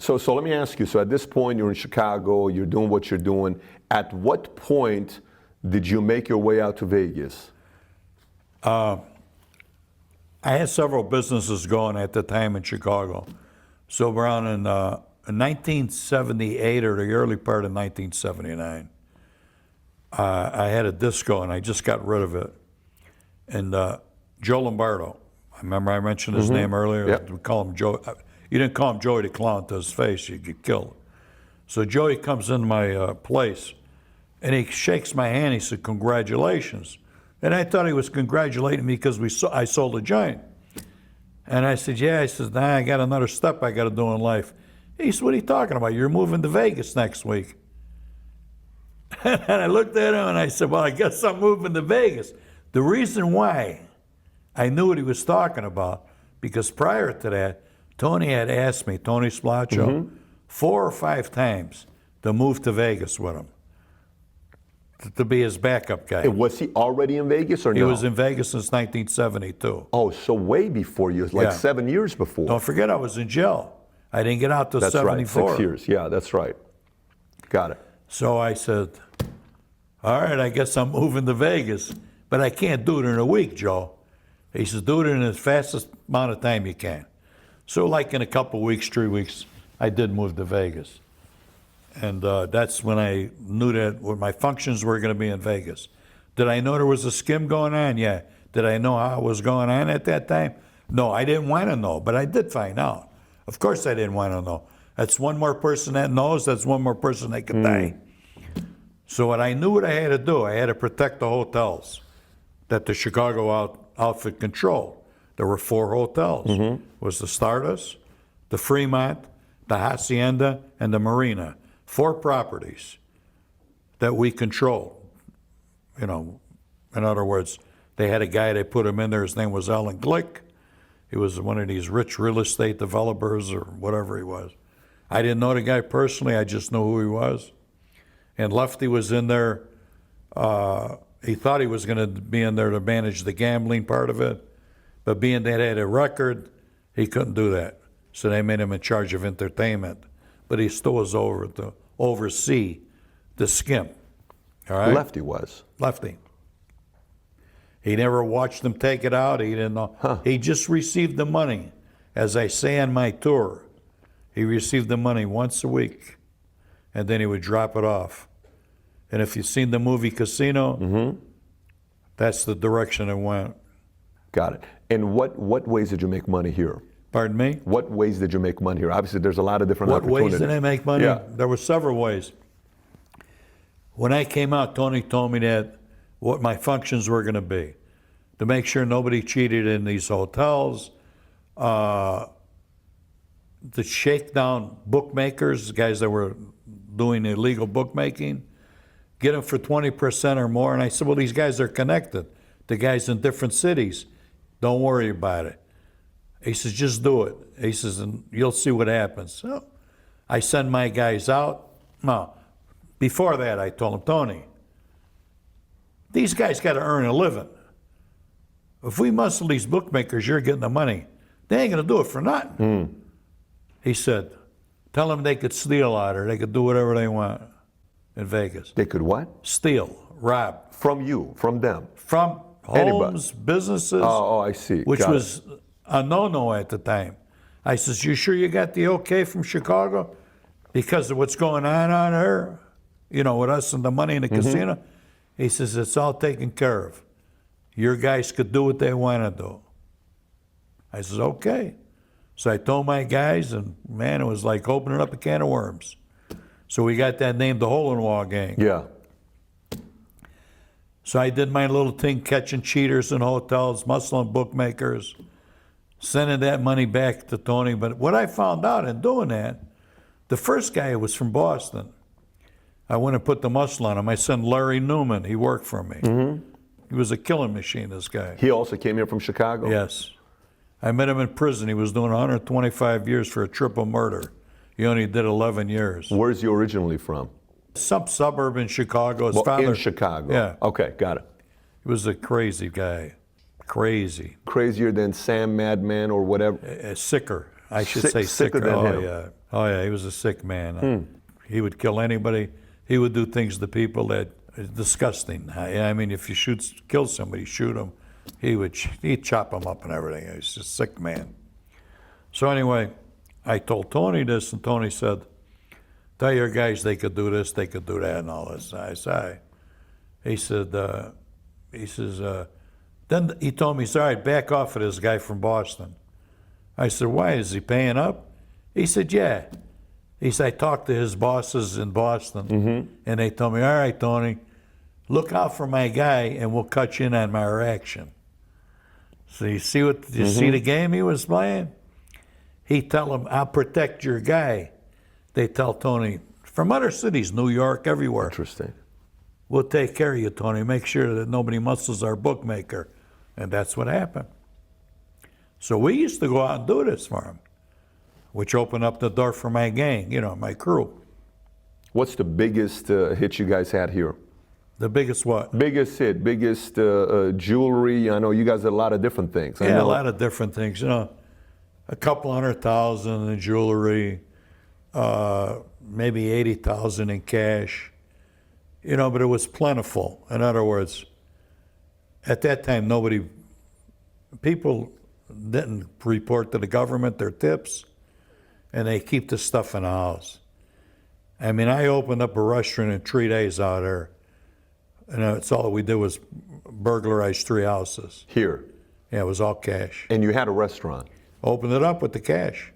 So let me ask you, so at this point you're in Chicago, you're doing what you're doing. At what point did you make your way out to Vegas? I had several businesses going at the time in Chicago. So around in 1978 or the early part of 1979, I had a disco and I just got rid of it. And Joe Lombardo, I remember I mentioned his name earlier. Yep. We call him Joe. You didn't call him Joey the Clown to his face, you'd get killed. So Joey comes into my place and he shakes my hand. He said, "Congratulations." And I thought he was congratulating me because I sold a joint. And I said, "Yeah." I said, "Nah, I got another step I got to do in life." He said, "What are you talking about? You're moving to Vegas next week." And I looked at him and I said, "Well, I guess I'm moving to Vegas." The reason why I knew what he was talking about, because prior to that, Tony had asked me, Tony Spilotro, 4 or 5 times to move to Vegas with him, to be his backup guy. Was he already in Vegas or no? He was in Vegas since 1972. Oh, so way before you, like 7 years before. Don't forget, I was in jail. I didn't get out till 74. Right, 6 years. Yeah, that's right. Got it. So I said, "All right, I guess I'm moving to Vegas, but I can't do it in a week, Joe." He says, "Do it in the fastest amount of time you can." So like in a couple weeks, 3 weeks, I did move to Vegas. And that's when I knew that what my functions were going to be in Vegas. Did I know there was a skim going on? Yeah. Did I know how it was going on at that time? No, I didn't want to know, but I did find out. Of course I didn't want to know. That's one more person that knows, that's one more person that could die. So what I knew what I had to do, I had to protect the hotels that the Chicago outfit controlled. There were 4 hotels. It was the Stardust, the Fremont, the Hacienda, and the Marina. 4 properties that we controlled. You know, in other words, they had a guy, they put him in there, his name was Alan Glick. He was one of these rich real estate developers or whatever he was. I didn't know the guy personally, I just knew who he was. And Lefty was in there. He thought he was going to be in there to manage the gambling part of it, but being that he had a record, he couldn't do that. So they made him in charge of entertainment, but he still was over to oversee the skim. All right? Lefty was. Lefty. He never watched them take it out. He didn't know. He just received the money. As I say on my tour, he received the money once a week, and then he would drop it off. And if you've seen the movie Casino, that's the direction it went. Got it. And what ways did you make money here? Pardon me? What ways did you make money here? Obviously, there's a lot of different opportunities. What ways did I make money? Yeah. There were several ways. When I came out, Tony told me that what my functions were going to be, to make sure nobody cheated in these hotels, to shake down bookmakers, guys that were doing illegal bookmaking, get them for 20% or more. And I said, well, these guys are connected to guys in different cities. Don't worry about it. He says, just do it. He says, and you'll see what happens. So I send my guys out. No, before that, I told him, Tony, these guys got to earn a living. If we muscle these bookmakers, you're getting the money. They ain't going to do it for nothing. He said, tell them they could steal out or they could do whatever they want in Vegas. They could what? Steal, rob. From you, from them? From homes, businesses. Oh, I see. Which was a no-no at the time. I says, you sure you got the okay from Chicago? Because of what's going on here, you know, with us and the money in the casino? He says, it's all taken care of. Your guys could do what they want to do. I says, okay. So I told my guys, and man, it was like opening up a can of worms. So we got that named the Hole-in-Wall Gang. Yeah. So I did my little thing, catching cheaters in hotels, muscling bookmakers, sending that money back to Tony. But what I found out in doing that, the first guy was from Boston. I went and put the muscle on him. I sent Larry Newman. He worked for me. He was a killing machine, this guy. He also came here from Chicago? Yes. I met him in prison. He was doing 125 years for a triple murder. He only did 11 years. Where's he originally from? Some suburb in Chicago. His father, in Chicago? Yeah. Okay, got it. He was a crazy guy. Crazy. Crazier than Sam Madman or whatever? Sicker. I should say sicker sicker. than him. Yeah. Oh yeah, he was a sick man. He would kill anybody. He would do things to people that is disgusting. I mean, if you kill somebody, shoot him. He'd chop them up and everything. He was a sick man. So anyway, I told Tony this, and Tony said, "Tell your guys they could do this, they could do that, and all this." I said, "All right." He says, then he told me, he said, "All right, back off of this guy from Boston." I said, "Why, is he paying up?" He said, "Yeah." He said, "I talked to his bosses in Boston, and they told me, 'All right, Tony, look out for my guy, and we'll cut you in on my reaction.'" So you see the game he was playing? He tell him, "I'll protect your guy." They tell Tony, from other cities, New York, everywhere, Interesting. "We'll take care of you, Tony. Make sure that nobody muscles our bookmaker." And that's what happened. So we used to go out and do this for him, which opened up the door for my gang, my crew. What's the biggest hit you guys had here? The biggest what? Biggest hit, biggest jewelry. I know you guys did a lot of different things. Yeah, a lot of different things. A couple $100,000 in jewelry, maybe $80,000 in cash. But it was plentiful. In other words, at that time, people didn't report to the government their tips, and they keep the stuff in the house. I mean, I opened up a restaurant in 3 days out there, and that's all we did was burglarize 3 houses. Here. Yeah, it was all cash. And you had a restaurant. Opened it up with the cash.